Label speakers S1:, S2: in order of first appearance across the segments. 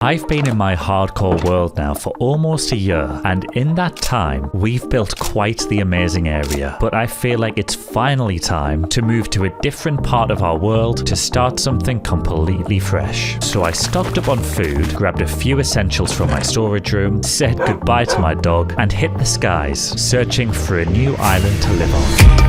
S1: I've been in my hardcore world now for almost a year, and in that time, we've built quite the amazing area. But I feel like it's finally time to move to a different part of our world to start something completely fresh. So I stocked up on food, grabbed a few essentials from my storage room, said goodbye to my dog, and hit the skies, searching for a new island to live on.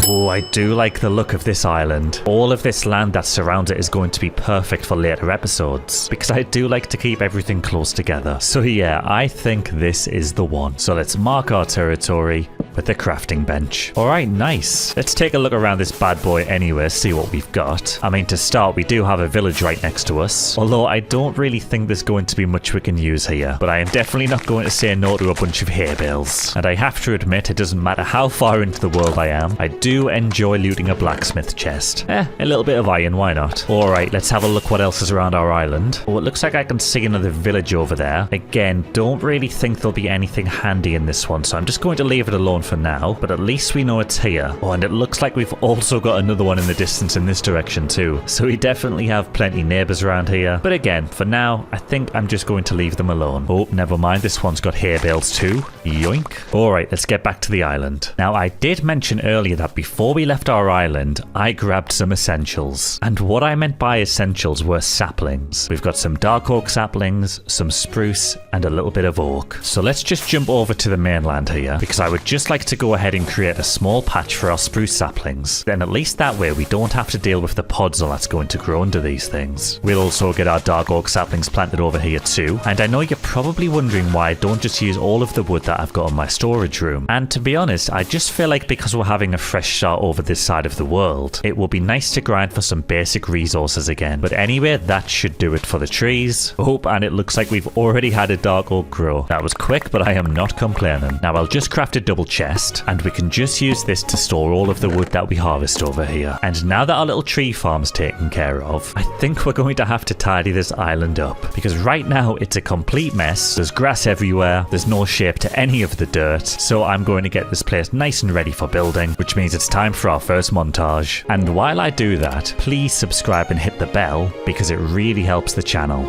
S1: Oh, I do like the look of this island. All of this land that surrounds it is going to be perfect for later episodes, because I do like to keep everything close together. So yeah, I think this is the one. So let's mark our territory with the crafting bench. Alright, nice. Let's take a look around this bad boy anyway, see what we've got. I mean, to start, we do have a village right next to us, although I don't really think there's going to be much we can use here. But I am definitely not going to say no to a bunch of hay bales. And I have to admit, it doesn't matter how far into the world I am, I do enjoy looting a blacksmith chest. A little bit of iron, why not? Alright, let's have a look what else is around our island. Oh, it looks like I can see another village over there. Again, don't really think there'll be anything handy in this one, so I'm just going to leave it alone for now, but at least we know it's here. Oh, and it looks like we've also got another one in the distance in this direction too, so we definitely have plenty neighbours around here. But again, for now, I think I'm just going to leave them alone. Oh, never mind, this one's got hay bales too. Yoink. Alright, let's get back to the island. Now, I did mention earlier that before we left our island, I grabbed some essentials. And what I meant by essentials were saplings. We've got some dark oak saplings, some spruce, and a little bit of oak. So let's just jump over to the mainland here, because I would just like to go ahead and create a small patch for our spruce saplings. Then at least that way we don't have to deal with the podzol that's going to grow under these things. We'll also get our dark oak saplings planted over here too. And I know you're probably wondering why I don't just use all of the wood that I've got in my storage room. And to be honest, I just feel like because we're having a fresh start over this side of the world, it will be nice to grind for some basic resources again. But anyway, that should do it for the trees. Oh, and it looks like we've already had a dark oak grow. That was quick, but I am not complaining. Now I'll just craft a double chest, and we can just use this to store all of the wood that we harvest over here. And now that our little tree farm's taken care of, I think we're going to have to tidy this island up, because right now it's a complete mess. There's grass everywhere, there's no shape to any of the dirt, so I'm going to get this place nice and ready for building, which means it's time for our first montage. And while I do that, please subscribe and hit the bell, because it really helps the channel.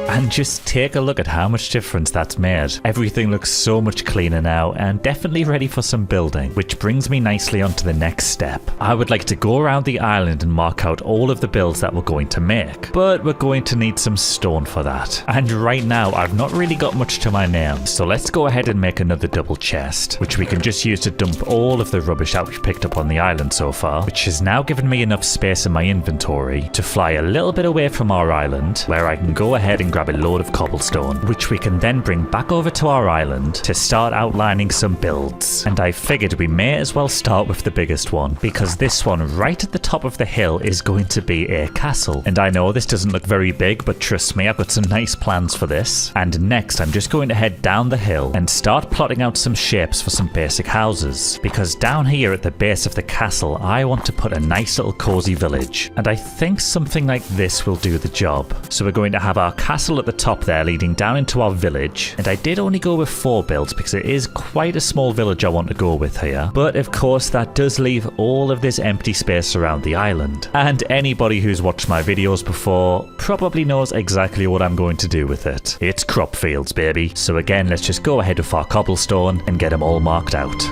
S1: And just take a look at how much difference that's made. Everything looks so much cleaner now and definitely ready for some building, which brings me nicely onto the next step. I would like to go around the island and mark out all of the builds that we're going to make, but we're going to need some stone for that. And right now I've not really got much to my name, so let's go ahead and make another double chest, which we can just use to dump all of the rubbish that we've picked up on the island so far, which has now given me enough space in my inventory to fly a little bit away from our island, where I can go ahead and grab a load of cobblestone, which we can then bring back over to our island to start outlining some builds. And I figured we may as well start with the biggest one, because this one right at the top of the hill is going to be a castle. And I know this doesn't look very big, but trust me, I've got some nice plans for this. And next I'm just going to head down the hill and start plotting out some shapes for some basic houses, because down here at the base of the castle I want to put a nice little cozy village, and I think something like this will do the job. So we're going to have our castle at the top there leading down into our village, and I did only go with 4 builds because it is quite a small village I want to go with here, but of course that does leave all of this empty space around the island. And anybody who's watched my videos before probably knows exactly what I'm going to do with it. It's crop fields, baby. So again, let's just go ahead with our cobblestone and get them all marked out.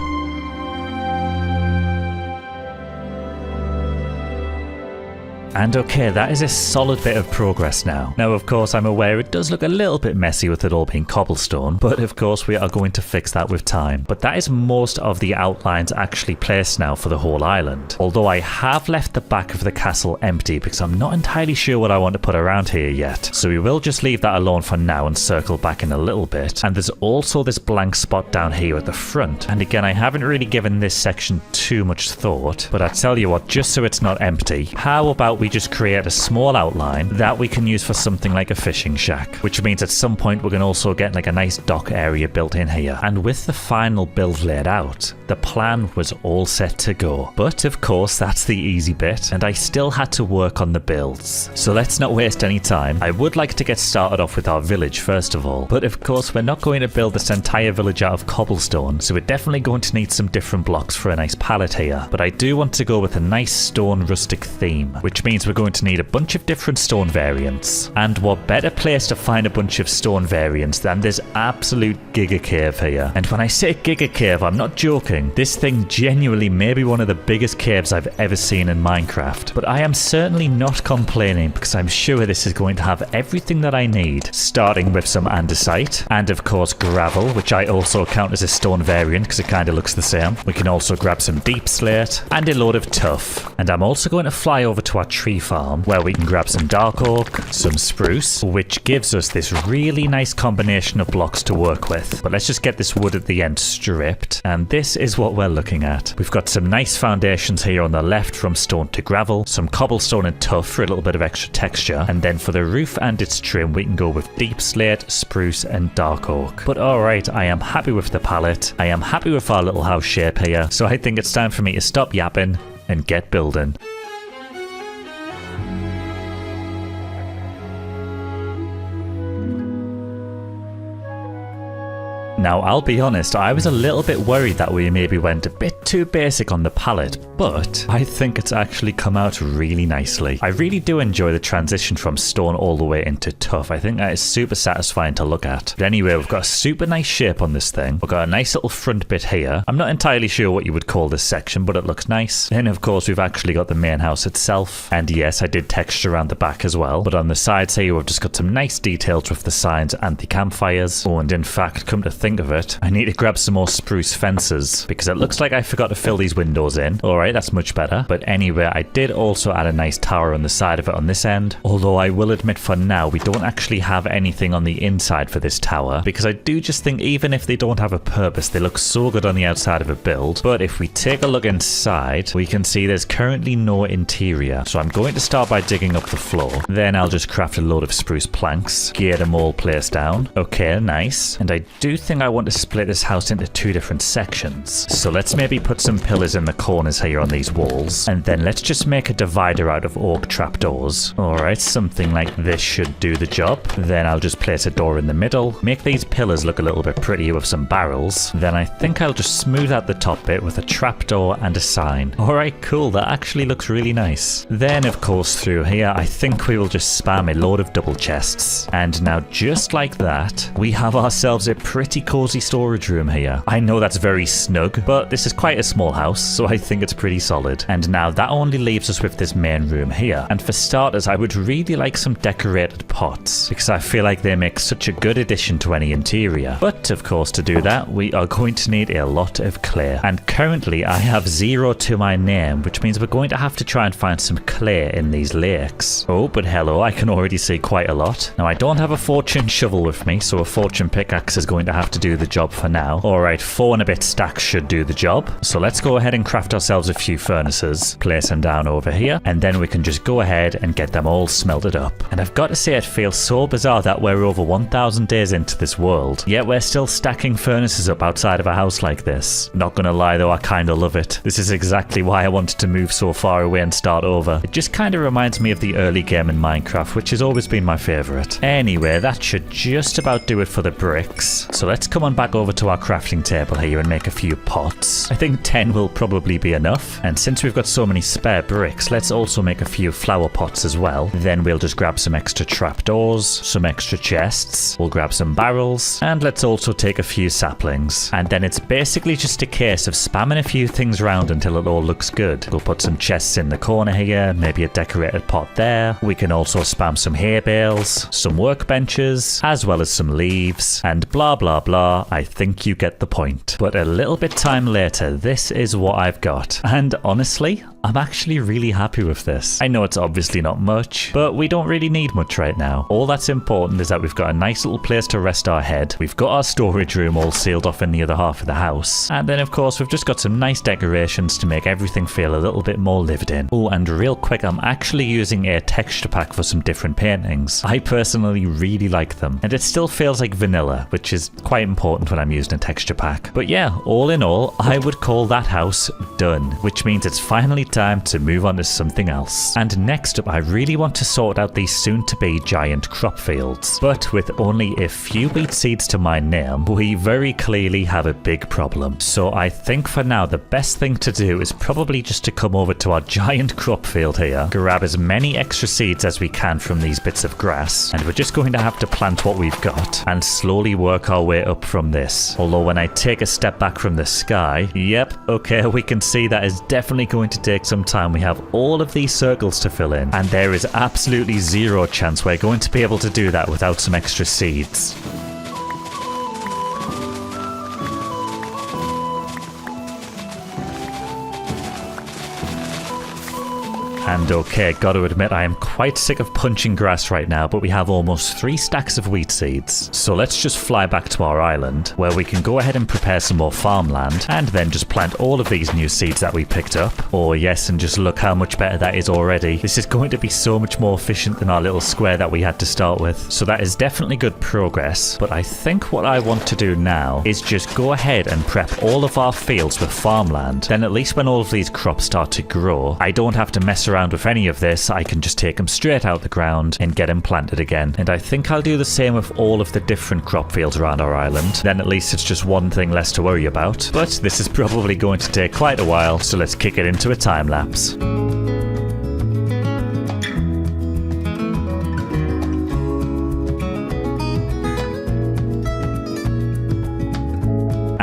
S1: And okay, that is a solid bit of progress now. Now, of course, I'm aware it does look a little bit messy with it all being cobblestone, but of course we are going to fix that with time. But that is most of the outlines actually placed now for the whole island. Although I have left the back of the castle empty because I'm not entirely sure what I want to put around here yet. So we will just leave that alone for now and circle back in a little bit. And there's also this blank spot down here at the front. And again, I haven't really given this section too much thought, but I tell you what, just so it's not empty, how about we just create a small outline that we can use for something like a fishing shack, which means at some point we can also get like a nice dock area built in here. And with the final build laid out, the plan was all set to go. But of course, that's the easy bit, and I still had to work on the builds. So let's not waste any time. I would like to get started off with our village first of all, but of course we're not going to build this entire village out of cobblestone, so we're definitely going to need some different blocks for a nice palette here. But I do want to go with a nice stone rustic theme, which means we're going to need a bunch of different stone variants. And what better place to find a bunch of stone variants than this absolute giga cave here. And when I say giga cave, I'm not joking. This thing genuinely may be one of the biggest caves I've ever seen in Minecraft. But I am certainly not complaining, because I'm sure this is going to have everything that I need, starting with some andesite, and of course gravel, which I also count as a stone variant because it kind of looks the same. We can also grab some deep slate, and a load of tuff. And I'm also going to fly over to our tree farm, where we can grab some dark oak, some spruce, which gives us this really nice combination of blocks to work with. But let's just get this wood at the end stripped, and this is what we're looking at. We've got some nice foundations here on the left from stone to gravel, some cobblestone and tuff for a little bit of extra texture, and then for the roof and its trim we can go with deep slate, spruce and dark oak. But alright, I am happy with the palette, I am happy with our little house shape here, so I think it's time for me to stop yapping and get building. Now, I'll be honest, I was a little bit worried that we maybe went a bit too basic on the palette, but I think it's actually come out really nicely. I really do enjoy the transition from stone all the way into tuff. I think that is super satisfying to look at. But anyway, we've got a super nice shape on this thing. We've got a nice little front bit here. I'm not entirely sure what you would call this section, but it looks nice. Then, of course, we've actually got the main house itself. And yes, I did texture around the back as well. But on the sides here, we've just got some nice details with the signs and the campfires. Oh, and in fact, come to think of it, I need to grab some more spruce fences because it looks like I forgot to fill these windows in. Alright, that's much better. But anyway, I did also add a nice tower on the side of it on this end. Although I will admit for now, we don't actually have anything on the inside for this tower because I do just think even if they don't have a purpose, they look so good on the outside of a build. But if we take a look inside, we can see there's currently no interior. So I'm going to start by digging up the floor. Then I'll just craft a load of spruce planks, get them all placed down. Okay, nice. And I do think I want to split this house into two different sections. So let's maybe put some pillars in the corners here on these walls, and then let's just make a divider out of oak trapdoors. Alright, something like this should do the job. Then I'll just place a door in the middle, make these pillars look a little bit prettier with some barrels. Then I think I'll just smooth out the top bit with a trapdoor and a sign. Alright, cool, that actually looks really nice. Then of course through here, I think we will just spam a load of double chests. And now just like that, we have ourselves a pretty cozy storage room here. I know that's very snug, but this is quite a small house, so I think it's pretty solid. And now that only leaves us with this main room here. And for starters, I would really like some decorated pots, because I feel like they make such a good addition to any interior. But of course, to do that, we are going to need a lot of clay. And currently, I have 0 to my name, which means we're going to have to try and find some clay in these lakes. Oh, but hello, I can already see quite a lot. Now, I don't have a fortune shovel with me, so a fortune pickaxe is going to have to do the job for now. Alright, 4 and a bit stacks should do the job. So let's go ahead and craft ourselves a few furnaces, place them down over here, and then we can just go ahead and get them all smelted up. And I've got to say, it feels so bizarre that we're over 1,000 days into this world, yet we're still stacking furnaces up outside of a house like this. Not gonna lie though, I kinda love it. This is exactly why I wanted to move so far away and start over. It just kinda reminds me of the early game in Minecraft, which has always been my favourite. Anyway, that should just about do it for the bricks. So let's come on back over to our crafting table here and make a few pots. I think 10 will probably be enough. And since we've got so many spare bricks, let's also make a few flower pots as well. Then we'll just grab some extra trapdoors, some extra chests, we'll grab some barrels, and let's also take a few saplings. And then it's basically just a case of spamming a few things around until it all looks good. We'll put some chests in the corner here, maybe a decorated pot there. We can also spam some hay bales, some workbenches, as well as some leaves, and blah blah blah. I think you get the point. But a little bit time later, this is what I've got. And honestly, I'm actually really happy with this. I know it's obviously not much, but we don't really need much right now. All that's important is that we've got a nice little place to rest our head. We've got our storage room all sealed off in the other half of the house. And then of course we've just got some nice decorations to make everything feel a little bit more lived in. Oh, and real quick, I'm actually using a texture pack for some different paintings. I personally really like them. And it still feels like vanilla, which is quite important when I'm using a texture pack. But yeah, all in all, I would call that house done, which means it's finally time to move on to something else. And next up, I really want to sort out these soon-to-be giant crop fields. But with only a few wheat seeds to my name, we very clearly have a big problem. So I think for now, the best thing to do is probably just to come over to our giant crop field here, grab as many extra seeds as we can from these bits of grass, and we're just going to have to plant what we've got and slowly work our way up from this. Although when I take a step back from the sky, yep, okay, we can see that is definitely going to take some time. We have all of these circles to fill in, and there is absolutely zero chance we're going to be able to do that without some extra seeds. And okay, gotta admit I am quite sick of punching grass right now, but we have almost 3 stacks of wheat seeds. So let's just fly back to our island, where we can go ahead and prepare some more farmland, and then just plant all of these new seeds that we picked up. Oh yes, and just look how much better that is already. This is going to be so much more efficient than our little square that we had to start with. So that is definitely good progress, but I think what I want to do now is just go ahead and prep all of our fields with farmland. Then at least when all of these crops start to grow, I don't have to mess around with any of this. I can just take them straight out the ground and get them planted again. And I think I'll do the same with all of the different crop fields around our island. Then at least it's just one thing less to worry about. But this is probably going to take quite a while, so let's kick it into a time lapse.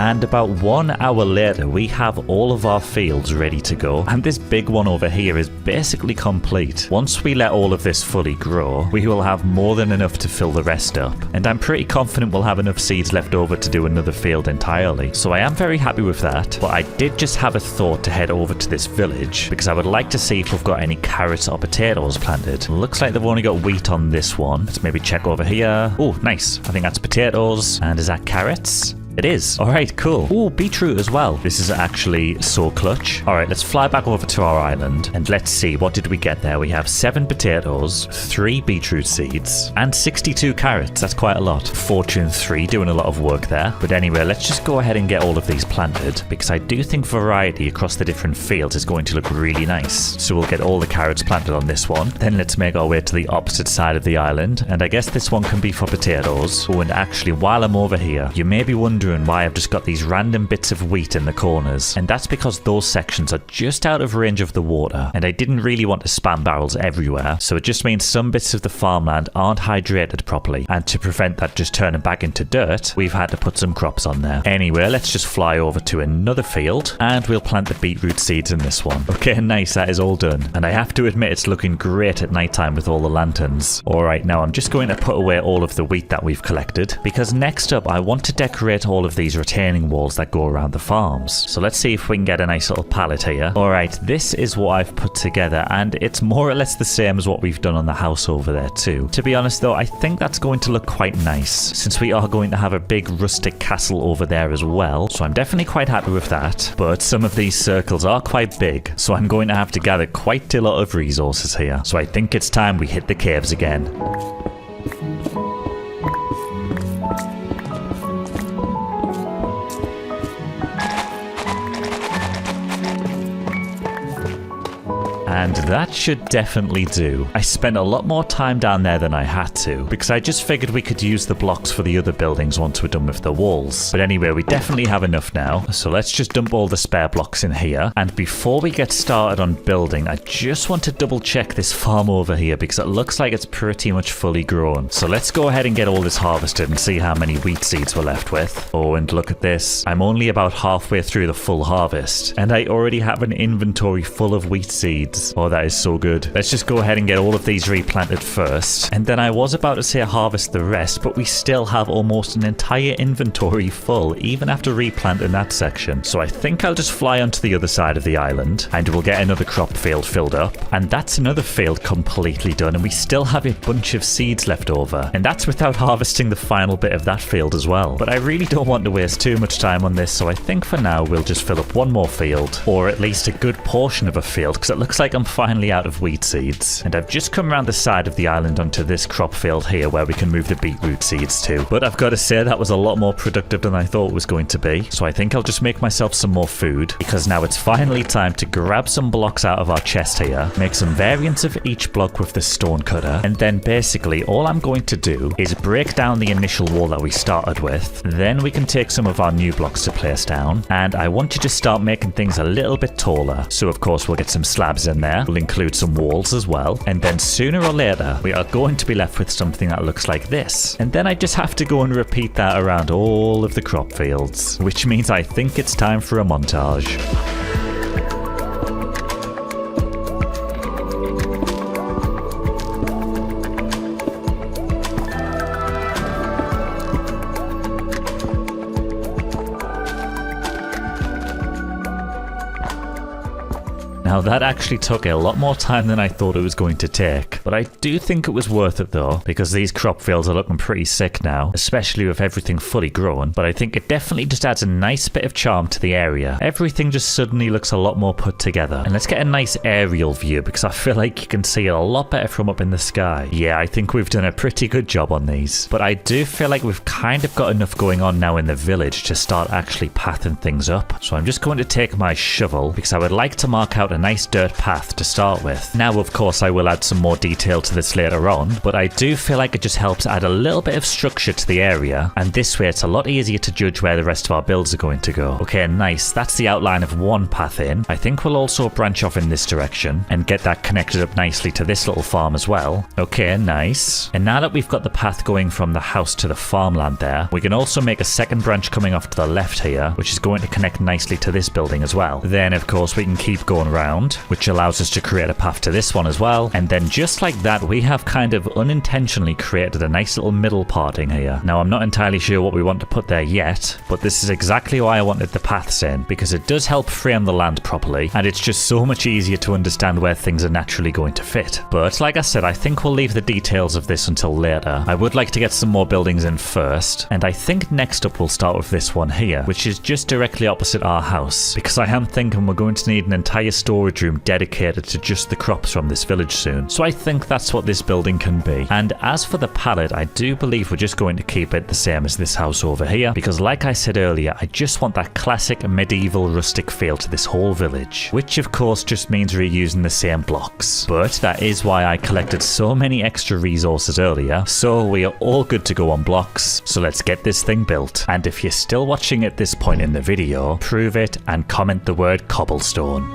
S1: And about 1 hour later, we have all of our fields ready to go. And this big one over here is basically complete. Once we let all of this fully grow, we will have more than enough to fill the rest up. And I'm pretty confident we'll have enough seeds left over to do another field entirely. So I am very happy with that. But I did just have a thought to head over to this village, because I would like to see if we've got any carrots or potatoes planted. Looks like they've only got wheat on this one. Let's maybe check over here. Oh, nice. I think that's potatoes. And is that carrots? It is. Alright, cool. Ooh, beetroot as well. This is actually so clutch. Alright, let's fly back over to our island and let's see, what did we get there? We have 7 potatoes, 3 beetroot seeds, and 62 carrots. That's quite a lot. Fortune 3 doing a lot of work there. But anyway, let's just go ahead and get all of these planted, because I do think variety across the different fields is going to look really nice. So we'll get all the carrots planted on this one. Then let's make our way to the opposite side of the island, and I guess this one can be for potatoes. Oh, and actually, while I'm over here, you may be wondering why I've just got these random bits of wheat in the corners, and that's because those sections are just out of range of the water, and I didn't really want to spam barrels everywhere, so it just means some bits of the farmland aren't hydrated properly, and to prevent that just turning back into dirt, we've had to put some crops on there. Anyway, let's just fly over to another field, and we'll plant the beetroot seeds in this one. Okay, nice, that is all done, and I have to admit it's looking great at night time with all the lanterns. Alright, now I'm just going to put away all of the wheat that we've collected, because next up I want to decorate all of these retaining walls that go around the farms. So let's see if we can get a nice little palette here. Alright, this is what I've put together, and it's more or less the same as what we've done on the house over there too. To be honest though, I think that's going to look quite nice, since we are going to have a big rustic castle over there as well, so I'm definitely quite happy with that. But some of these circles are quite big, so I'm going to have to gather quite a lot of resources here. So I think it's time we hit the caves again. And that should definitely do. I spent a lot more time down there than I had to, because I just figured we could use the blocks for the other buildings once we're done with the walls. But anyway, we definitely have enough now, so let's just dump all the spare blocks in here. And before we get started on building, I just want to double check this farm over here, because it looks like it's pretty much fully grown. So let's go ahead and get all this harvested and see how many wheat seeds we're left with. Oh, and look at this. I'm only about halfway through the full harvest, and I already have an inventory full of wheat seeds. seeds. Oh, that is so good. Let's just go ahead and get all of these replanted first. And then I was about to say harvest the rest, but we still have almost an entire inventory full, even after replanting that section. So I think I'll just fly onto the other side of the island and we'll get another crop field filled up. And that's another field completely done, and we still have a bunch of seeds left over. And that's without harvesting the final bit of that field as well. But I really don't want to waste too much time on this, so I think for now we'll just fill up one more field, or at least a good portion of a field, because it looks like I'm finally out of wheat seeds. And I've just come around the side of the island onto this crop field here where we can move the beetroot seeds to. But I've got to say that was a lot more productive than I thought it was going to be. So I think I'll just make myself some more food, because now it's finally time to grab some blocks out of our chest here, make some variants of each block with the stone cutter, and then basically all I'm going to do is break down the initial wall that we started with. Then we can take some of our new blocks to place down, and I want to just start making things a little bit taller. So of course we'll get some slabs in there, we'll include some walls as well, and then sooner or later we are going to be left with something that looks like this. And then I just have to go and repeat that around all of the crop fields, which means I think it's time for a montage. Now that actually took a lot more time than I thought it was going to take, but I do think it was worth it though, because these crop fields are looking pretty sick now, especially with everything fully grown. But I think it definitely just adds a nice bit of charm to the area. Everything just suddenly looks a lot more put together. And let's get a nice aerial view, because I feel like you can see it a lot better from up in the sky. Yeah, I think we've done a pretty good job on these, but I do feel like we've kind of got enough going on now in the village to start actually pathing things up. So I'm just going to take my shovel, because I would like to mark out a nice dirt path to start with. Now of course I will add some more detail to this later on, but I do feel like it just helps add a little bit of structure to the area, and this way it's a lot easier to judge where the rest of our builds are going to go. Okay, nice, that's the outline of one path in. I think we'll also branch off in this direction and get that connected up nicely to this little farm as well. Okay, nice. And now that we've got the path going from the house to the farmland there, we can also make a second branch coming off to the left here, which is going to connect nicely to this building as well. Then of course we can keep going around, which allows us to create a path to this one as well. And then just like that, we have kind of unintentionally created a nice little middle parting here. Now I'm not entirely sure what we want to put there yet, but this is exactly why I wanted the paths in, because it does help frame the land properly, and it's just so much easier to understand where things are naturally going to fit. But like I said, I think we'll leave the details of this until later. I would like to get some more buildings in first, and I think next up we'll start with this one here, which is just directly opposite our house, because I am thinking we're going to need an entire storage room dedicated to just the crops from this village soon. So I think that's what this building can be. And as for the palette, I do believe we're just going to keep it the same as this house over here, because like I said earlier, I just want that classic medieval rustic feel to this whole village, which of course just means reusing the same blocks. But that is why I collected so many extra resources earlier, so we are all good to go on blocks. So let's get this thing built. And if you're still watching at this point in the video, prove it and comment the word cobblestone.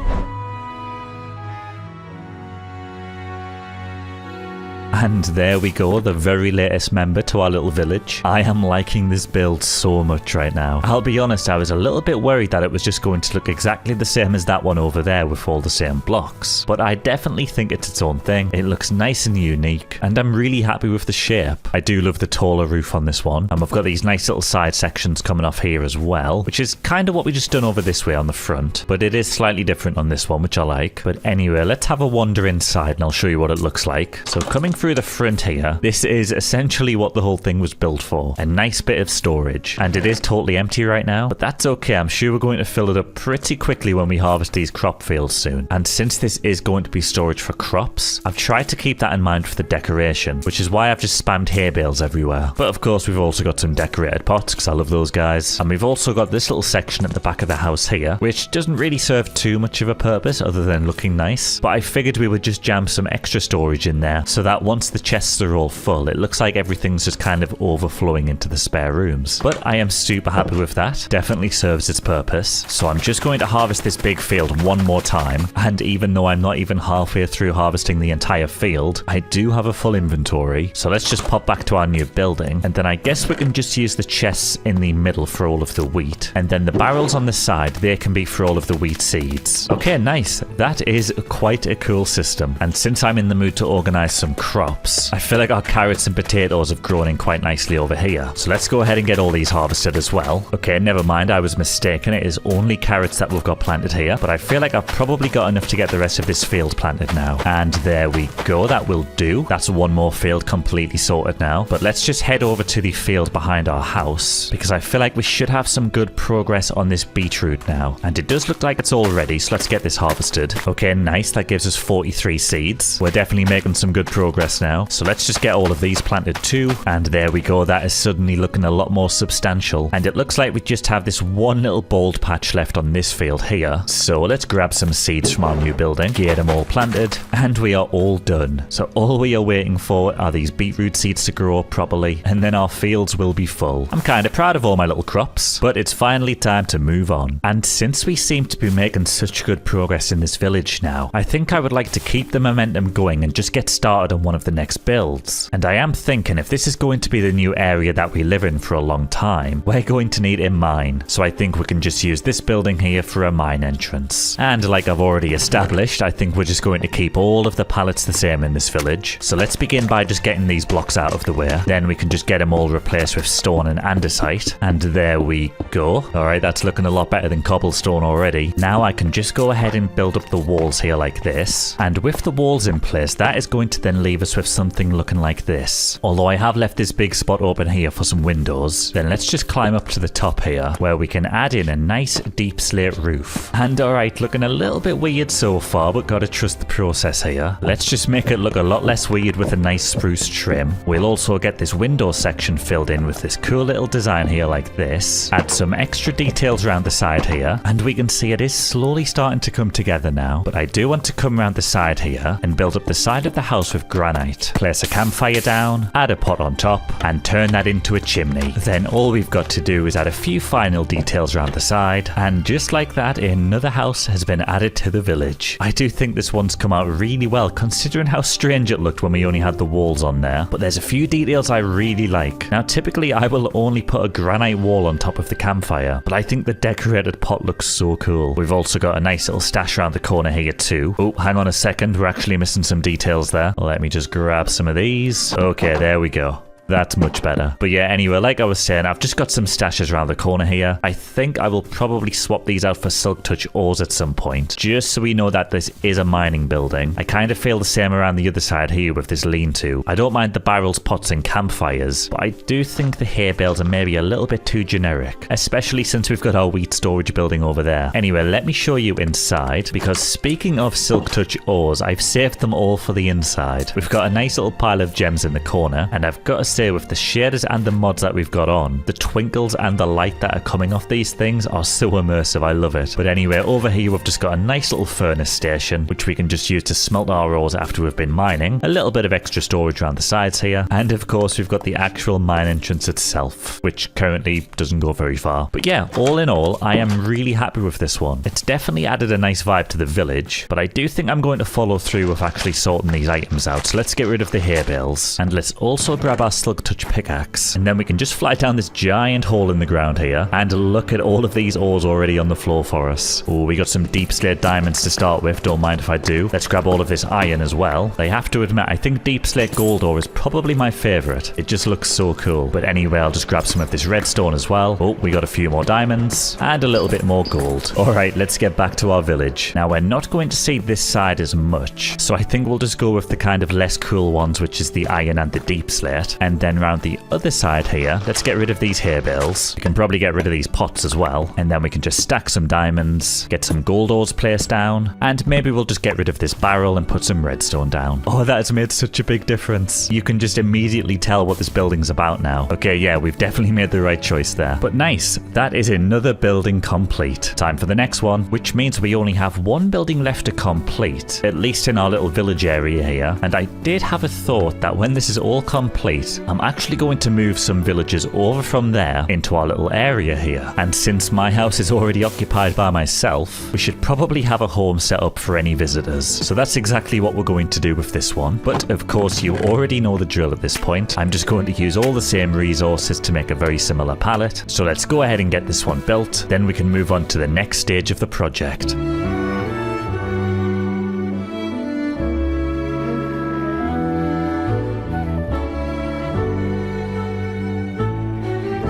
S1: And there we go, the very latest member to our little village. I am liking this build so much right now. I'll be honest, I was a little bit worried that it was just going to look exactly the same as that one over there with all the same blocks. But I definitely think it's its own thing. It looks nice and unique, and I'm really happy with the shape. I do love the taller roof on this one, and we've got these nice little side sections coming off here as well, which is kind of what we just done over this way on the front, but it is slightly different on this one, which I like. But anyway, let's have a wander inside and I'll show you what it looks like. So coming through the front here, this is essentially what the whole thing was built for. A nice bit of storage. And it is totally empty right now, but that's okay. I'm sure we're going to fill it up pretty quickly when we harvest these crop fields soon. And since this is going to be storage for crops, I've tried to keep that in mind for the decoration, which is why I've just spammed hay bales everywhere. But of course we've also got some decorated pots, because I love those guys. And we've also got this little section at the back of the house here, which doesn't really serve too much of a purpose other than looking nice. But I figured we would just jam some extra storage in there, so that once once the chests are all full, it looks like everything's just kind of overflowing into the spare rooms. But I am super happy with that. Definitely serves its purpose. So I'm just going to harvest this big field one more time. And even though I'm not even halfway through harvesting the entire field, I do have a full inventory. So let's just pop back to our new building. And then I guess we can just use the chests in the middle for all of the wheat. And then the barrels on the side, they can be for all of the wheat seeds. Okay, nice. That is quite a cool system. And since I'm in the mood to organize some crops, I feel like our carrots and potatoes have grown in quite nicely over here. So let's go ahead and get all these harvested as well. Okay, never mind. I was mistaken. It is only carrots that we've got planted here. But I feel like I've probably got enough to get the rest of this field planted now. And there we go. That will do. That's one more field completely sorted now. But let's just head over to the field behind our house, because I feel like we should have some good progress on this beetroot now. And it does look like it's all ready, so let's get this harvested. Okay, nice. That gives us 43 seeds. We're definitely making some good progress now. So let's just get all of these planted too. And there we go. That is suddenly looking a lot more substantial. And it looks like we just have this one little bald patch left on this field here. So let's grab some seeds from our new building, get them all planted, and we are all done. So all we are waiting for are these beetroot seeds to grow up properly, and then our fields will be full. I'm kind of proud of all my little crops, but it's finally time to move on. And since we seem to be making such good progress in this village now, I think I would like to keep the momentum going and just get started on one of the next builds. And I am thinking if this is going to be the new area that we live in for a long time, we're going to need a mine. So I think we can just use this building here for a mine entrance. And like I've already established, I think we're just going to keep all of the pallets the same in this village. So let's begin by just getting these blocks out of the way. Then we can just get them all replaced with stone and andesite. And there we go. Alright, that's looking a lot better than cobblestone already. Now I can just go ahead and build up the walls here like this. And with the walls in place, that is going to then leave us with something looking like this. Although I have left this big spot open here for some windows, then let's just climb up to the top here, where we can add in a nice deep slate roof. And alright, looking a little bit weird so far, but gotta trust the process here. Let's just make it look a lot less weird with a nice spruce trim. We'll also get this window section filled in with this cool little design here like this. Add some extra details around the side here, and we can see it is slowly starting to come together now. But I do want to come around the side here and build up the side of the house with granite. Place a campfire down, add a pot on top, and turn that into a chimney. Then all we've got to do is add a few final details around the side, and just like that, another house has been added to the village. I do think this one's come out really well, considering how strange it looked when we only had the walls on there. But there's a few details I really like. Now typically I will only put a granite wall on top of the campfire, but I think the decorated pot looks so cool. We've also got a nice little stash around the corner here too. Oh, hang on a second, we're actually missing some details there. Let me just grab some of these. Okay, there we go. That's much better. But yeah, anyway, like I was saying, I've just got some stashes around the corner here. I think I will probably swap these out for Silk Touch ores at some point, just so we know that this is a mining building. I kind of feel the same around the other side here with this lean-to. I don't mind the barrels, pots, and campfires, but I do think the hay bales are maybe a little bit too generic, especially since we've got our wheat storage building over there. Anyway, let me show you inside, because speaking of Silk Touch ores, I've saved them all for the inside. We've got a nice little pile of gems in the corner, and I've got to say, with the shaders and the mods that we've got on, the twinkles and the light that are coming off these things are so immersive. I love it. But anyway, over here we've just got a nice little furnace station, which we can just use to smelt our ores after we've been mining. A little bit of extra storage around the sides here, and of course we've got the actual mine entrance itself, which currently doesn't go very far. But yeah, all in all, I am really happy with this one. It's definitely added a nice vibe to the village, but I do think I'm going to follow through with actually sorting these items out. So let's get rid of the hay bales, and let's also grab our Silk Touch pickaxe, and then we can just fly down this giant hole in the ground here, and look at all of these ores already on the floor for us. Oh, we got some deep slate diamonds to start with, don't mind if I do. Let's grab all of this iron as well. I have to admit, I think deep slate gold ore is probably my favorite. It just looks so cool. But anyway, I'll just grab some of this redstone as well. Oh, we got a few more diamonds and a little bit more gold. Alright, let's get back to our village. Now, we're not going to see this side as much, so I think we'll just go with the kind of less cool ones, which is the iron and the deep slate. And And then around the other side here, let's get rid of these hay bales. We can probably get rid of these pots as well. And then we can just stack some diamonds, get some gold ores placed down, and maybe we'll just get rid of this barrel and put some redstone down. Oh, that has made such a big difference. You can just immediately tell what this building's about now. Okay, yeah, we've definitely made the right choice there. But nice, that is another building complete. Time for the next one, which means we only have one building left to complete, at least in our little village area here. And I did have a thought that when this is all complete, I'm actually going to move some villagers over from there into our little area here. And since my house is already occupied by myself, we should probably have a home set up for any visitors. So that's exactly what we're going to do with this one. But of course, you already know the drill at this point. I'm just going to use all the same resources to make a very similar palette. So let's go ahead and get this one built. Then we can move on to the next stage of the project.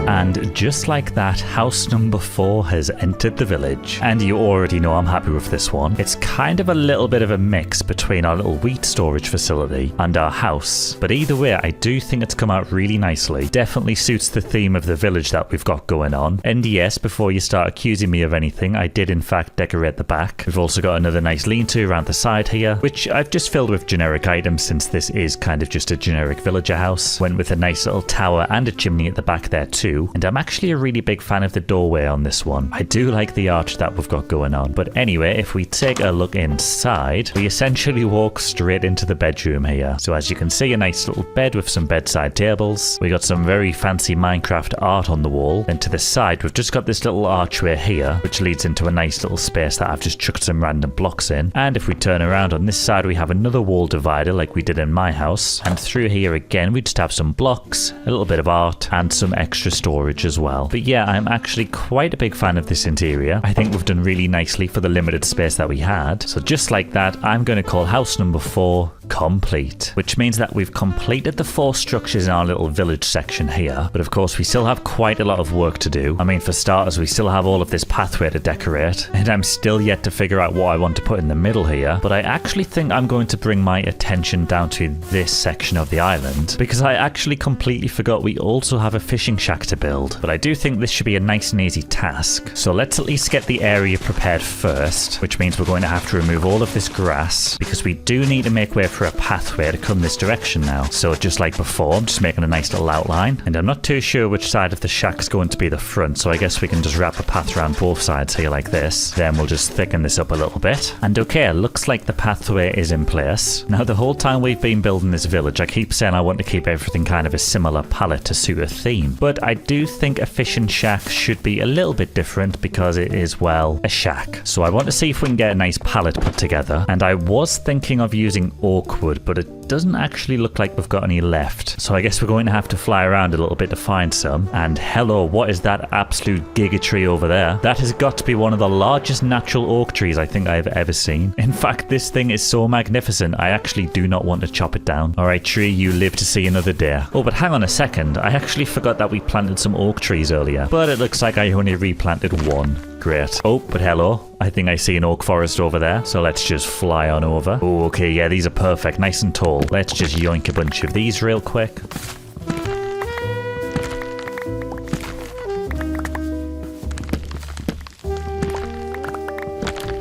S1: And just like that, house number 4 has entered the village. And you already know I'm happy with this one. It's kind of a little bit of a mix between our little wheat storage facility and our house. But either way, I do think it's come out really nicely. Definitely suits the theme of the village that we've got going on. And yes, before you start accusing me of anything, I did in fact decorate the back. We've also got another nice lean-to around the side here, which I've just filled with generic items since this is kind of just a generic villager house. Went with a nice little tower and a chimney at the back there too. And I'm actually a really big fan of the doorway on this one. I do like the arch that we've got going on. But anyway, if we take a look inside, we essentially walk straight into the bedroom here. So as you can see, a nice little bed with some bedside tables. We got some very fancy Minecraft art on the wall. And to the side, we've just got this little archway here, which leads into a nice little space that I've just chucked some random blocks in. And if we turn around on this side, we have another wall divider like we did in my house. And through here again, we just have some blocks, a little bit of art, and some extra storage as well. But yeah, I'm actually quite a big fan of this interior. I think we've done really nicely for the limited space that we had. So just like that, I'm going to call house number 4 complete, which means that we've completed the 4 structures in our little village section here. But of course, we still have quite a lot of work to do. I mean, for starters, we still have all of this pathway to decorate, and I'm still yet to figure out what I want to put in the middle here. But I actually think I'm going to bring my attention down to this section of the island, because I actually completely forgot we also have a fishing shack to build. But I do think this should be a nice and easy task. So let's at least get the area prepared first, which means we're going to have to remove all of this grass, because we do need to make way for a pathway to come this direction now. So just like before, I'm just making a nice little outline, and I'm not too sure which side of the shack is going to be the front, so I guess we can just wrap a path around both sides here like this. Then we'll just thicken this up a little bit. And okay, looks like the pathway is in place. Now the whole time we've been building this village, I keep saying I want to keep everything kind of a similar palette to suit a theme, but I do think a fishing shack should be a little bit different because it is, well, a shack. So I want to see if we can get a nice palette put together, and I was thinking of using oak wood, but it doesn't actually look like we've got any left. So I guess we're going to have to fly around a little bit to find some. And hello, what is that absolute giga tree over there? That has got to be one of the largest natural oak trees I think I've ever seen. In fact, this thing is so magnificent, I actually do not want to chop it down. Alright, tree, you live to see another day. Oh, but hang on a second. I actually forgot that we planted some oak trees earlier, but it looks like I only replanted one. Great. Oh, but hello. I think I see an oak forest over there, so let's just fly on over. Oh, okay, yeah, these are perfect, nice and tall. Let's just yoink a bunch of these real quick.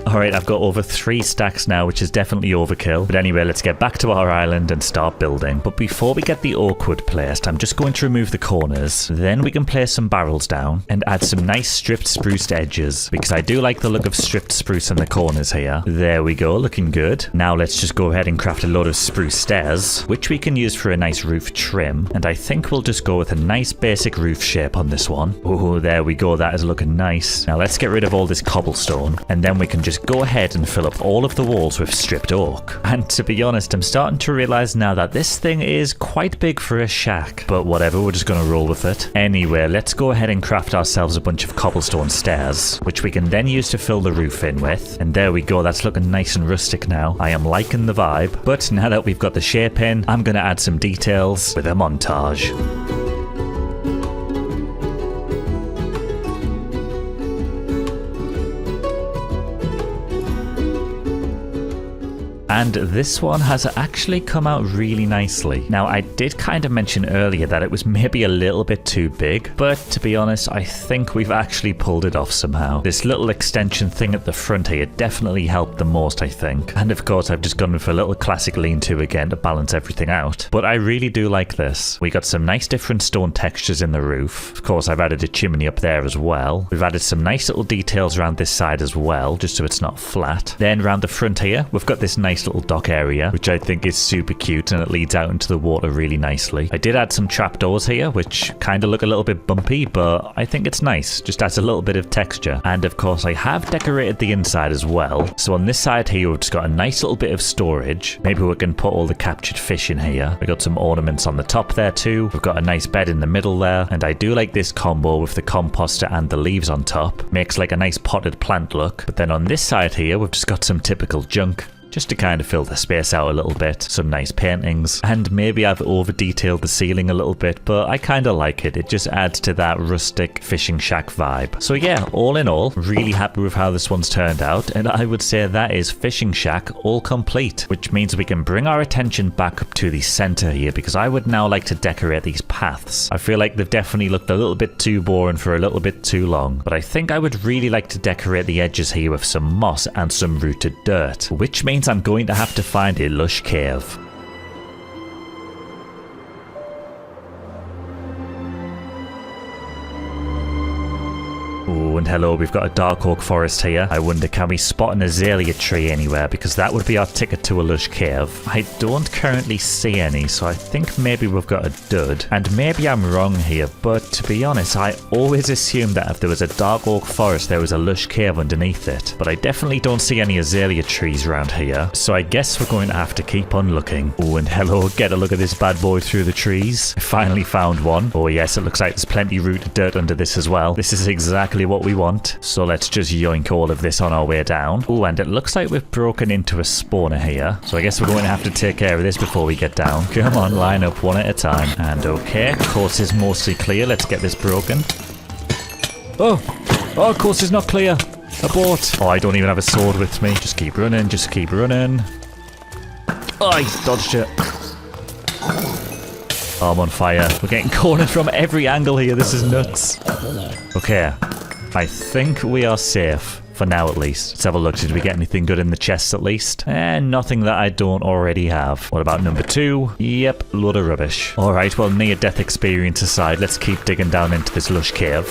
S1: Alright, I've got over 3 stacks now, which is definitely overkill. But anyway, let's get back to our island and start building. But before we get the oak wood placed, I'm just going to remove the corners. Then we can place some barrels down and add some nice stripped spruced edges, because I do like the look of stripped spruce in the corners here. There we go, looking good. Now let's just go ahead and craft a load of spruce stairs, which we can use for a nice roof trim. And I think we'll just go with a nice basic roof shape on this one. Oh, there we go, that is looking nice. Now let's get rid of all this cobblestone, and then we can just go ahead and fill up all of the walls with stripped oak. And to be honest, I'm starting to realize now that this thing is quite big for a shack, but whatever, we're just gonna roll with it. Anyway, let's go ahead and craft ourselves a bunch of cobblestone stairs, which we can then use to fill the roof in with. And there we go, that's looking nice and rustic now. I am liking the vibe, but now that we've got the shape in, I'm gonna add some details with a montage. And this one has actually come out really nicely. Now, I did kind of mention earlier that it was maybe a little bit too big, but to be honest, I think we've actually pulled it off somehow. This little extension thing at the front here definitely helped the most, I think. And of course, I've just gone for a little classic lean-to again to balance everything out. But I really do like this. We got some nice different stone textures in the roof. Of course, I've added a chimney up there as well. We've added some nice little details around this side as well, just so it's not flat. Then around the front here, we've got this nice little dock area, which I think is super cute, and it leads out into the water really nicely. I did add some trapdoors here, which kind of look a little bit bumpy, but I think it's nice. Just adds a little bit of texture. And of course, I have decorated the inside as well. So on this side here, we've just got a nice little bit of storage. Maybe we can put all the captured fish in here. We got some ornaments on the top there too. We've got a nice bed in the middle there. And I do like this combo with the composter and the leaves on top. Makes like a nice potted plant look. But then on this side here, we've just got some typical junk, just to kind of fill the space out a little bit. Some nice paintings, and maybe I've over detailed the ceiling a little bit, but I kind of like it. It just adds to that rustic fishing shack vibe. So yeah, all in all, really happy with how this one's turned out, and I would say that is fishing shack all complete, which means we can bring our attention back up to the center here, because I would now like to decorate these paths. I feel like they've definitely looked a little bit too boring for a little bit too long, but I think I would really like to decorate the edges here with some moss and some rooted dirt, which means I'm going to have to find a lush cave. Oh, and hello, we've got a dark oak forest here. I wonder, can we spot an azalea tree anywhere? Because that would be our ticket to a lush cave. I don't currently see any, so I think maybe we've got a dud. And maybe I'm wrong here, but to be honest, I always assumed that if there was a dark oak forest, there was a lush cave underneath it. But I definitely don't see any azalea trees around here, so I guess we're going to have to keep on looking. Oh, and hello, get a look at this bad boy through the trees. I finally found one. Oh yes, it looks like there's plenty rooted dirt under this as well. This is exactly what we want. So let's just yoink all of this on our way down. Oh, and it looks like we've broken into a spawner here. So I guess we're going to have to take care of this before we get down. Come on, line up one at a time. And okay, course is mostly clear. Let's get this broken. Oh, course is not clear. Abort. Oh, I don't even have a sword with me. Just keep running, just keep running. Oh, I dodged it. Oh, I'm on fire. We're getting cornered from every angle here. This is nuts. Okay, I think we are safe. For now, at least. Let's have a look. Did we get anything good in the chests, at least? Nothing that I don't already have. What about number 2? Yep, load of rubbish. Alright, well, near-death experience aside, let's keep digging down into this lush cave.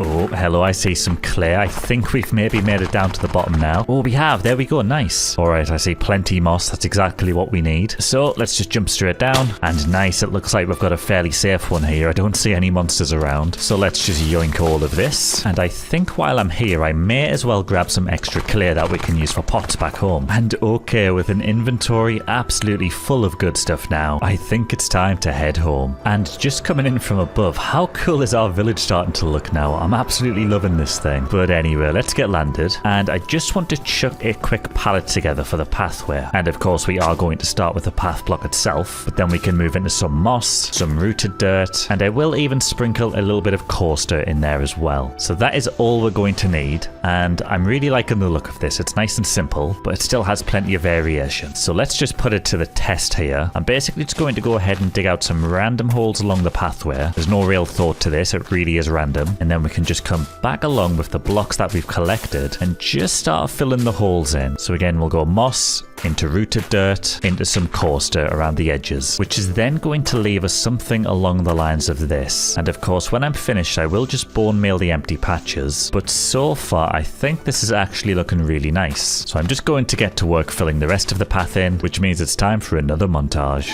S1: Oh, hello, I see some clay. I think we've maybe made it down to the bottom now. Oh, we have. There we go. Nice. All right, I see plenty moss. That's exactly what we need. So let's just jump straight down. And nice. It looks like we've got a fairly safe one here. I don't see any monsters around. So let's just yoink all of this. And I think while I'm here, I may as well grab some extra clay that we can use for pots back home. And okay, with an inventory absolutely full of good stuff now, I think it's time to head home. And just coming in from above, how cool is our village starting to look now? I'm absolutely loving this thing. But anyway, let's get landed. And I just want to chuck a quick pallet together for the pathway. And of course, we are going to start with the path block itself, but then we can move into some moss, some rooted dirt, and I will even sprinkle a little bit of coarse dirt in there as well. So that is all we're going to need. And I'm really liking the look of this. It's nice and simple, but it still has plenty of variation. So let's just put it to the test here. I'm basically just going to go ahead and dig out some random holes along the pathway. There's no real thought to this. It really is random. And then we can just come back along with the blocks that we've collected and just start filling the holes in. So again, we'll go moss into rooted dirt, into some coarse dirt around the edges, which is then going to leave us something along the lines of this. And of course, when I'm finished, I will just bone meal the empty patches. But so far, I think this is actually looking really nice. So I'm just going to get to work filling the rest of the path in, which means it's time for another montage.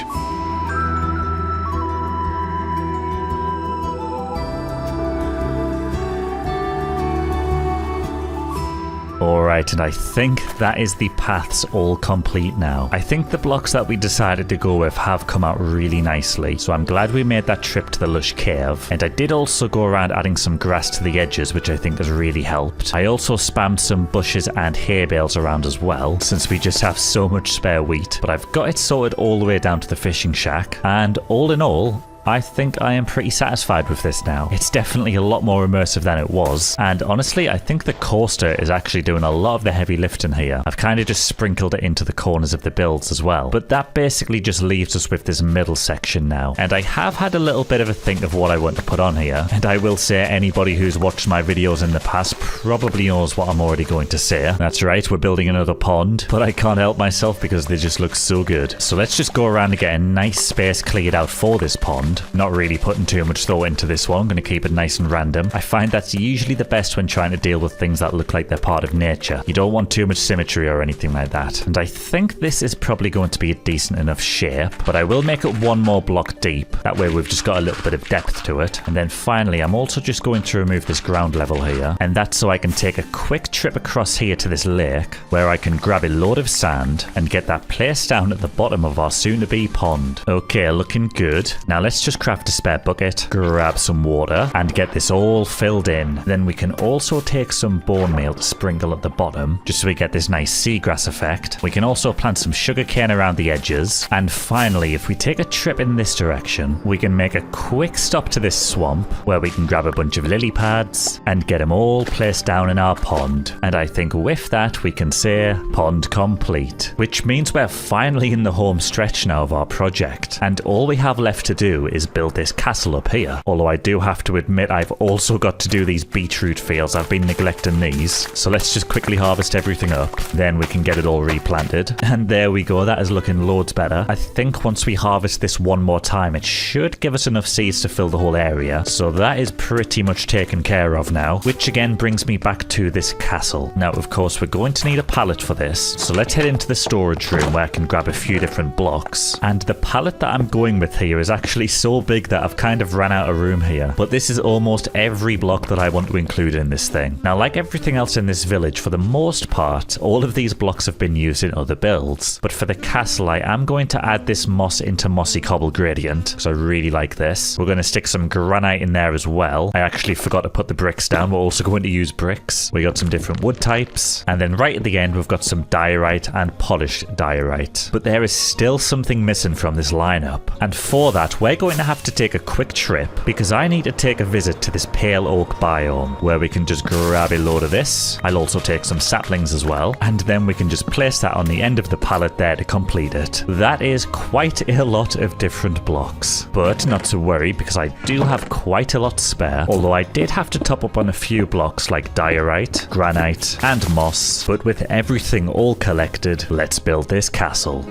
S1: Alright, and I think that is the paths all complete now. I think the blocks that we decided to go with have come out really nicely, so I'm glad we made that trip to the Lush Cave. And I did also go around adding some grass to the edges, which I think has really helped. I also spammed some bushes and hay bales around as well, since we just have so much spare wheat. But I've got it sorted all the way down to the fishing shack, and all in all, I think I am pretty satisfied with this now. It's definitely a lot more immersive than it was, and honestly, I think the coaster is actually doing a lot of the heavy lifting here. I've kind of just sprinkled it into the corners of the builds as well, but that basically just leaves us with this middle section now, and I have had a little bit of a think of what I want to put on here, and I will say anybody who's watched my videos in the past probably knows what I'm already going to say. That's right, we're building another pond, but I can't help myself because they just look so good. So let's just go around and get a nice space cleared out for this pond. Not really putting too much thought into this one. I'm going to keep it nice and random. I find that's usually the best when trying to deal with things that look like they're part of nature. You don't want too much symmetry or anything like that. And I think this is probably going to be a decent enough shape, but I will make it one more block deep. That way we've just got a little bit of depth to it. And then finally, I'm also just going to remove this ground level here, and that's so I can take a quick trip across here to this lake where I can grab a load of sand and get that placed down at the bottom of our soon-to-be pond. Okay, looking good. Now let's just craft a spare bucket, grab some water, and get this all filled in. Then we can also take some bone meal to sprinkle at the bottom, just so we get this nice seagrass effect. We can also plant some sugarcane around the edges. And finally, if we take a trip in this direction, we can make a quick stop to this swamp where we can grab a bunch of lily pads and get them all placed down in our pond. And I think with that, we can say pond complete, which means we're finally in the home stretch now of our project. And all we have left to do is build this castle up here. Although I do have to admit, I've also got to do these beetroot fields. I've been neglecting these. So let's just quickly harvest everything up. Then we can get it all replanted. And there we go. That is looking loads better. I think once we harvest this one more time, it should give us enough seeds to fill the whole area. So that is pretty much taken care of now, which again brings me back to this castle. Now, of course, we're going to need a pallet for this. So let's head into the storage room where I can grab a few different blocks. And the pallet that I'm going with here is actually so big that I've kind of ran out of room here. But this is almost every block that I want to include in this thing. Now, like everything else in this village, for the most part, all of these blocks have been used in other builds. But for the castle, I am going to add this moss into mossy cobble gradient, because I really like this. We're going to stick some granite in there as well. I actually forgot to put the bricks down. We're also going to use bricks. We got some different wood types. And then right at the end, we've got some diorite and polished diorite. But there is still something missing from this lineup. And for that, we're going to have to take a quick trip, because I need to take a visit to this pale oak biome, where we can just grab a load of this. I'll also take some saplings as well. And then we can just place that on the end of the pallet there to complete it. That is quite a lot of different blocks. But not to worry, because I do have quite a lot spare. Although I did have to top up on a few blocks like diorite, granite, and moss. But with everything all collected, let's build this castle.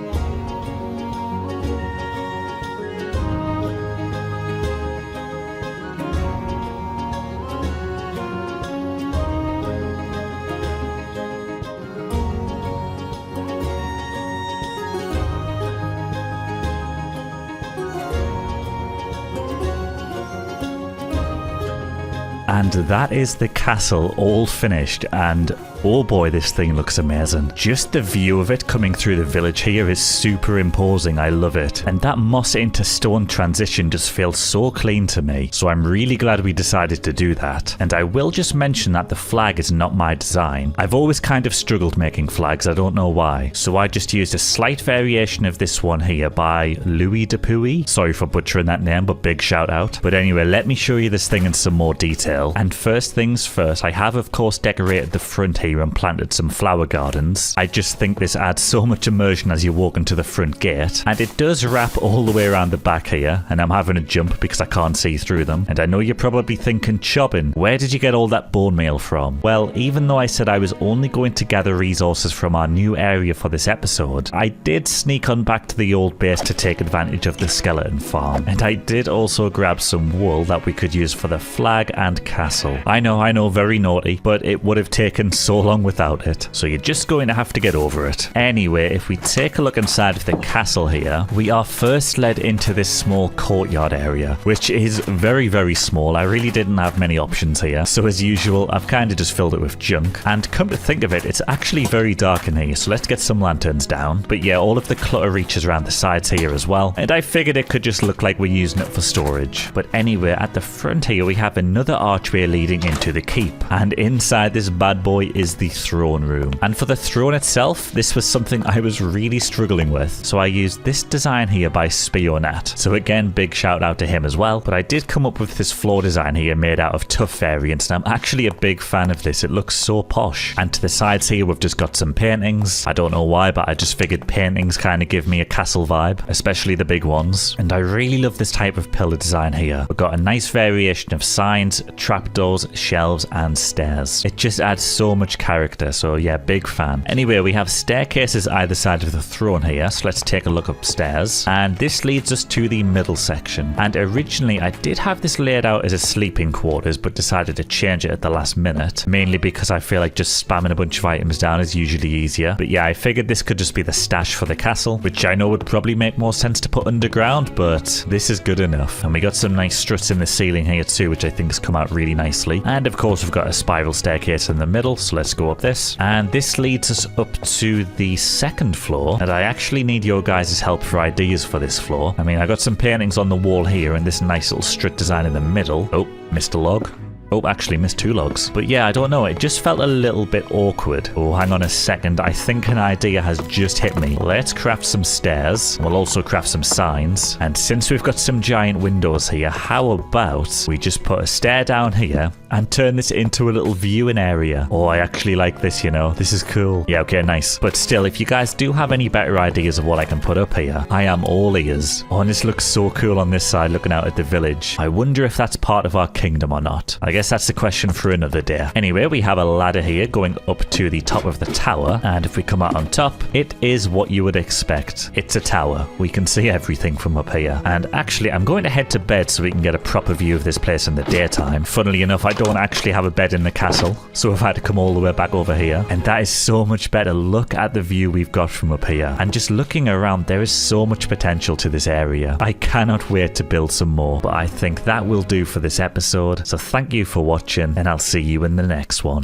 S1: And that is the castle all finished, and oh boy, this thing looks amazing. Just the view of it coming through the village here is super imposing. I love it. And that moss into stone transition just feels so clean to me. So I'm really glad we decided to do that. And I will just mention that the flag is not my design. I've always kind of struggled making flags, I don't know why. So I just used a slight variation of this one here by Louis Dupuy. Sorry for butchering that name, but big shout out. But anyway, let me show you this thing in some more detail. And first things first, I have of course decorated the front here and planted some flower gardens. I just think this adds so much immersion as you walk into the front gate, and it does wrap all the way around the back here, and I'm having a jump because I can't see through them. And I know you're probably thinking, Chobbin, where did you get all that bone meal from? Well, even though I said I was only going to gather resources from our new area for this episode, I did sneak on back to the old base to take advantage of the skeleton farm, and I did also grab some wool that we could use for the flag and castle. I know, very naughty, but it would have taken so long without it, so you're just going to have to get over it. Anyway, if we take a look inside of the castle here, we are first led into this small courtyard area, which is very, very small. I really didn't have many options here, so as usual, I've kind of just filled it with junk. And come to think of it, it's actually very dark in here, so let's get some lanterns down. But yeah, all of the clutter reaches around the sides here as well, and I figured it could just look like we're using it for storage. But anyway, at the front here, we have another archway leading into the keep, and inside this bad boy is is the throne room. And for the throne itself, this was something I was really struggling with. So I used this design here by Spionat. So again, big shout out to him as well. But I did come up with this floor design here made out of tough variants, and I'm actually a big fan of this. It looks so posh. And to the sides here, we've just got some paintings. I don't know why, but I just figured paintings kind of give me a castle vibe, especially the big ones. And I really love this type of pillar design here. We've got a nice variation of signs, trapdoors, shelves, and stairs. It just adds so much character, so yeah, big fan. Anyway, we have staircases either side of the throne here, so let's take a look upstairs. And this leads us to the middle section. And originally, I did have this laid out as a sleeping quarters, but decided to change it at the last minute, mainly because I feel like just spamming a bunch of items down is usually easier. But yeah, I figured this could just be the stash for the castle, which I know would probably make more sense to put underground, but this is good enough. And we got some nice struts in the ceiling here too, which I think has come out really nicely. And of course, we've got a spiral staircase in the middle, so let's go up this. And this leads us up to the second floor, and I actually need your guys' help for ideas for this floor. I mean, I got some paintings on the wall here and this nice little strut design in the middle. Oh, missed a log. Oh, actually missed 2 logs. But yeah, I don't know. It just felt a little bit awkward. Oh, hang on a second. I think an idea has just hit me. Let's craft some stairs. We'll also craft some signs. And since we've got some giant windows here, how about we just put a stair down here and turn this into a little viewing area? Oh, I actually like this, you know. This is cool. Yeah, okay, nice. But still, if you guys do have any better ideas of what I can put up here, I am all ears. Oh, and this looks so cool on this side, looking out at the village. I wonder if that's part of our kingdom or not. I guess that's the question for another day. Anyway, we have a ladder here going up to the top of the tower, and if we come out on top, it is what you would expect. It's a tower. We can see everything from up here. And actually, I'm going to head to bed so we can get a proper view of this place in the daytime. Funnily enough, I don't actually have a bed in the castle, so I've had to come all the way back over here. And that is so much better. Look at the view we've got from up here. And just looking around, there is so much potential to this area. I cannot wait to build some more, but I think that will do for this episode. So thank you for watching, and I'll see you in the next one.